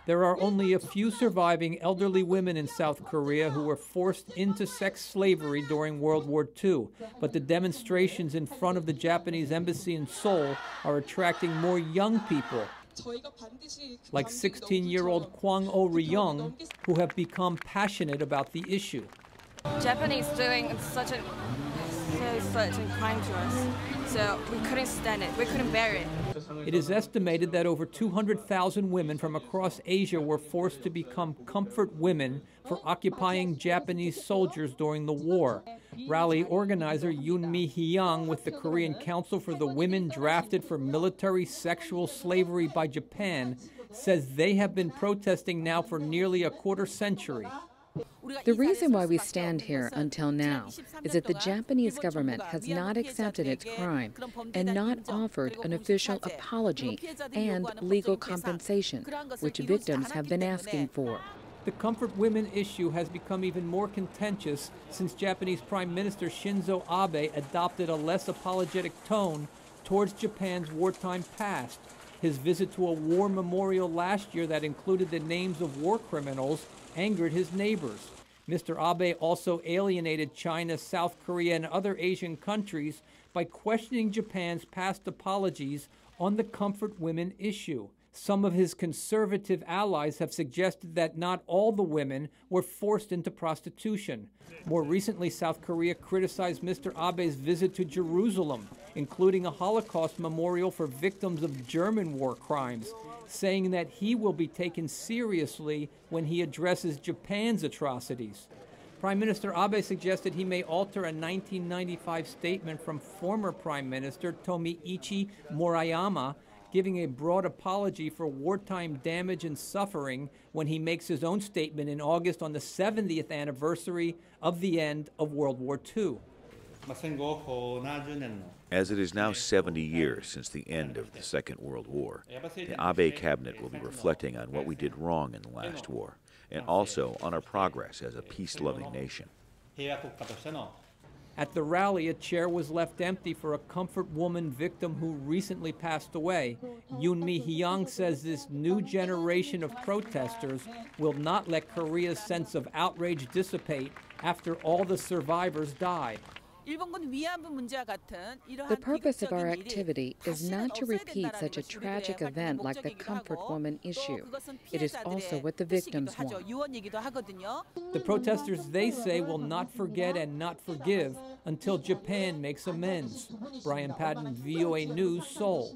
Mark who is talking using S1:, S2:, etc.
S1: There are only a few surviving elderly women in South Korea who were forced into sex slavery during World War II, but the demonstrations in front of the Japanese embassy in Seoul are attracting more young people, like 16-year-old Kwang Oh-ryung, who have become passionate about the issue.
S2: Japanese doing such a crime to us, so we couldn't stand it, we couldn't bear it.
S1: It is estimated that over 200,000 women from across Asia were forced to become comfort women for occupying Japanese soldiers during the war. Rally organizer Yoon-mi Hyung with the Korean Council for the Women Drafted for Military Sexual Slavery by Japan says they have been protesting now for nearly a quarter century.
S3: The reason why we stand here until now is that the Japanese government has not accepted its crime and not offered an official apology and legal compensation, which victims have been asking for.
S1: The comfort women issue has become even more contentious since Japanese Prime Minister Shinzo Abe adopted a less apologetic tone towards Japan's wartime past. His visit to a war memorial last year that included the names of war criminals angered his neighbors. Mr. Abe also alienated China, South Korea, and other Asian countries by questioning Japan's past apologies on the comfort women issue. Some of his conservative allies have suggested that not all the women were forced into prostitution. More recently, South Korea criticized Mr. Abe's visit to Jerusalem, including a Holocaust memorial for victims of German war crimes, saying that he will be taken seriously when he addresses Japan's atrocities. Prime Minister Abe suggested he may alter a 1995 statement from former Prime Minister Tomiichi Murayama, giving a broad apology for wartime damage and suffering when he makes his own statement in August on the 70th anniversary of the end of World War II.
S4: As it is now 70 years since the end of the Second World War, the Abe cabinet will be reflecting on what we did wrong in the last war, and also on our progress as a peace-loving nation.
S1: At the rally, a chair was left empty for a comfort woman victim who recently passed away. Yoon-mi Hyung says this new generation of protesters will not let Korea's sense of outrage dissipate after all the survivors died.
S3: The purpose of our activity is not to repeat such a tragic event like the comfort woman issue. It is also what the victims want.
S1: The protesters, they say, will not forget and not forgive until Japan makes amends. Brian Padden, VOA News, Seoul.